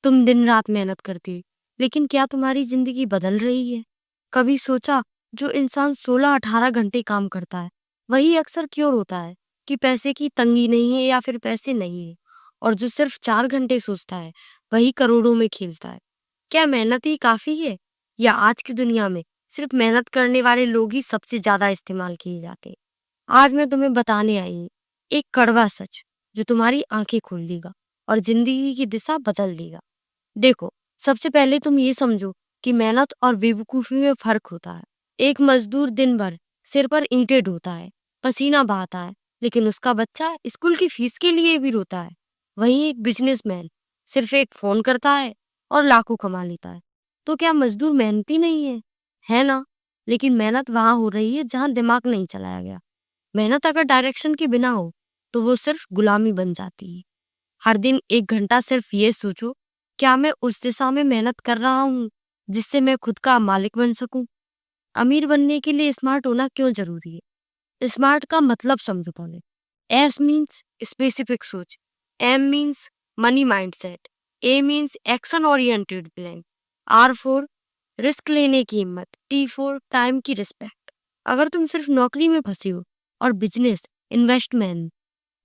तुम दिन रात मेहनत करती हो, लेकिन क्या तुम्हारी जिंदगी बदल रही है? कभी सोचा, जो इंसान 16-18 घंटे काम करता है, वही अक्सर क्यों रोता है कि पैसे की तंगी नहीं है या फिर पैसे नहीं है? और जो सिर्फ 4 घंटे सोचता है, वही करोड़ों में खेलता है। क्या मेहनत ही काफी है, या आज की दुनिया में सिर्फ मेहनत करने वाले लोग ही सबसे ज्यादा इस्तेमाल किए जाते हैं? आज मैं तुम्हें बताने आई हूँ एक कड़वा सच, जो तुम्हारी आंखें खोल देगा और जिंदगी की दिशा बदल देगा। देखो, सबसे पहले तुम ये समझो कि मेहनत और बेवकूफी में फर्क होता है। एक मजदूर दिन भर सिर पर ईंटें ढोता है, पसीना बहाता है, लेकिन उसका बच्चा स्कूल की फीस के लिए भी रोता है। वहीं एक बिजनेसमैन सिर्फ एक फोन करता है और लाखों कमा लेता है। तो क्या मजदूर मेहनती नहीं है? है ना। लेकिन मेहनत वहां हो रही है जहां दिमाग नहीं चलाया गया। मेहनत अगर डायरेक्शन के बिना हो, तो वो सिर्फ गुलामी बन जाती है। हर दिन 1 घंटा सिर्फ ये सोचो, क्या मैं उस दिशा में मेहनत कर रहा हूँ जिससे मैं खुद का मालिक बन सकूं? अमीर बनने के लिए स्मार्ट होना क्यों जरूरी है? स्मार्ट का मतलब समझो पहले। एस मीन्स स्पेसिफिक सोच, M means money mindset, A means action oriented plan, R for risk लेने की हिम्मत, टी फोर टाइम की रिस्पेक्ट। अगर तुम सिर्फ नौकरी में फंसे हो और बिजनेस, इन्वेस्टमेंट,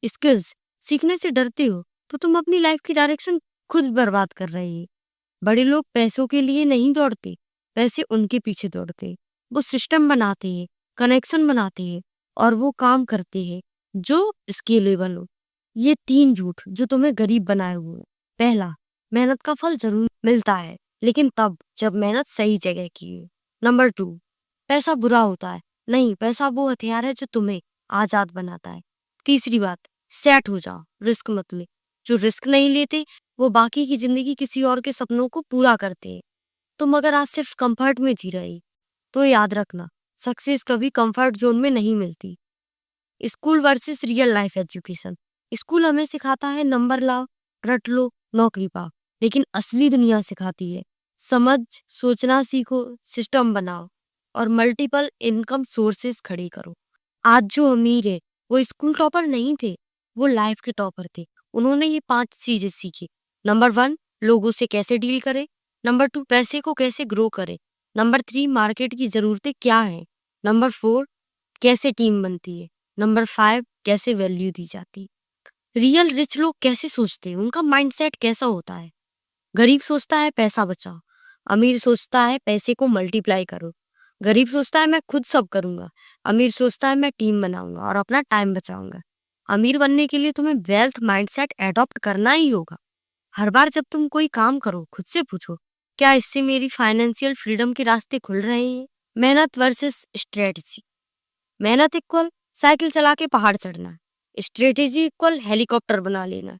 स्किल्स सीखने से डरते हो, तो तुम अपनी लाइफ की डायरेक्शन खुद बर्बाद कर रहे हो। बड़े लोग पैसों के लिए नहीं दौड़ते, पैसे उनके पीछे दौड़ते हैं। वो सिस्टम बनाते हैं, कनेक्शन बनाते हैं और वो काम करते हैं जो स्केलेबल हो। ये 3 झूठ जो तुम्हें गरीब बनाए हुए हैं। पहला, मेहनत का फल जरूर मिलता है, लेकिन तब जब मेहनत सही जगह की हो। नंबर 2, पैसा बुरा होता है। नहीं, पैसा वो हथियार है जो तुम्हें आजाद बनाता है। तीसरी बात, सेट हो जाओ, रिस्क मत ले। जो रिस्क नहीं लेते, वो बाकी की जिंदगी किसी और के सपनों को पूरा करते हैं। तुम अगर आज सिर्फ कंफर्ट में जी रही, तो याद रखना, सक्सेस कभी कंफर्ट जोन में नहीं मिलती। School versus real life education. School हमें सिखाता है नंबर लाओ, रट लो, नौकरी पाओ। लेकिन असली दुनिया सिखाती है समझ, सोचना सीखो, सिस्टम बनाओ और मल्टीपल इनकम सोर्सेस खड़े करो। आज जो अमीर है, वो स्कूल टॉपर नहीं थे, वो लाइफ के टॉपर थे। उन्होंने ये 5 चीजें सीखी। नंबर 1, लोगों से कैसे डील करे। नंबर 2, पैसे को कैसे ग्रो करे। नंबर 3, मार्केट की जरूरतें क्या है। नंबर 4, कैसे टीम बनती है। नंबर 5, कैसे वैल्यू दी जाती है। रियल रिच लोग कैसे सोचते हैं, उनका माइंडसेट कैसा होता है। गरीब सोचता है पैसा बचाओ, अमीर सोचता है पैसे को मल्टीप्लाई करो। गरीब सोचता है मैं खुद सब करूंगा, अमीर सोचता है मैं टीम बनाऊंगा और अपना टाइम बचाऊंगा। अमीर बनने के लिए तुम्हें वेल्थ माइंडसेट एडॉप्ट करना ही होगा। हर बार जब तुम कोई काम करो, खुद से पूछो, क्या इससे मेरी फाइनेंशियल फ्रीडम के रास्ते खुल रहे हैं? मेहनत वर्सेस स्ट्रेटजी। मेहनत इक्वल साइकिल चला के पहाड़ चढ़ना, स्ट्रेटेजी इक्वल हेलीकॉप्टर बना लेना।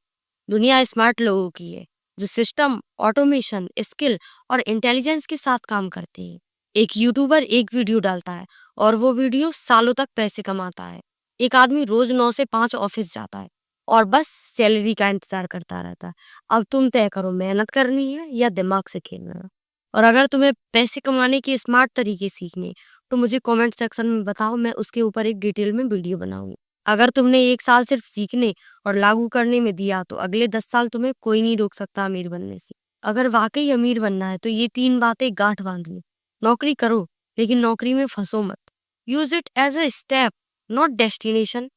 दुनिया स्मार्ट लोगों की है, जो सिस्टम, ऑटोमेशन, स्किल और इंटेलिजेंस के साथ काम करते हैं। एक यूट्यूबर एक वीडियो डालता है और वो वीडियो सालों तक पैसे कमाता है। एक आदमी रोज 9 से 5 ऑफिस जाता है और बस सैलरी का इंतजार करता रहता है। अब तुम तय करो, मेहनत करनी है या दिमाग से खेलना है। और अगर तुम्हें पैसे कमाने के स्मार्ट तरीके सीखने, तो मुझे कमेंट सेक्शन में बताओ, मैं उसके ऊपर एक डिटेल में वीडियो बनाऊंगी। अगर तुमने 1 साल सिर्फ सीखने और लागू करने में दिया, तो अगले 10 साल तुम्हें कोई नहीं रोक सकता अमीर बनने से। अगर वाकई अमीर बनना है, तो ये 3 बातें गांठ बांध लो। नौकरी करो, लेकिन नौकरी में फंसो मत। Use it as a step, not destination.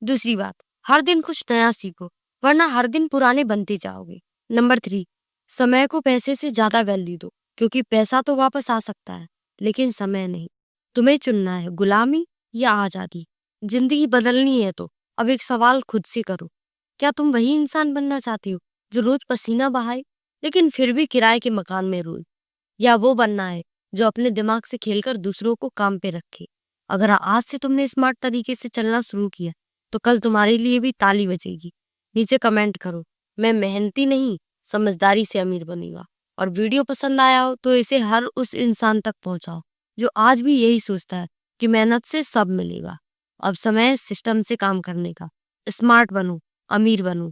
दूसरी बात, हर दिन कुछ नया सीखो, वरना हर दिन पुराने बनते जाओगे। नंबर 3, समय को पैसे से ज्यादा वैल्यू दो, क्योंकि पैसा तो वापस आ सकता है, लेकिन समय नहीं। तुम्हें चुनना है गुलामी या आजादी। जिंदगी बदलनी है तो अब एक सवाल खुद से करो, क्या तुम वही इंसान बनना चाहती हो जो रोज पसीना बहाए, लेकिन फिर भी किराए के मकान में रोए? या वो बनना है जो अपने दिमाग से खेलकर दूसरों को काम पे रखे? अगर आज से तुमने स्मार्ट तरीके से चलना शुरू किया, तो कल तुम्हारे लिए भी ताली बजेगी। नीचे कमेंट करो, मैं मेहनती नहीं, समझदारी से अमीर बनूंगा। और वीडियो पसंद आया हो तो इसे हर उस इंसान तक पहुंचाओ जो आज भी यही सोचता है कि मेहनत से सब मिलेगा। अब समय है सिस्टम से काम करने का। स्मार्ट बनो, अमीर बनो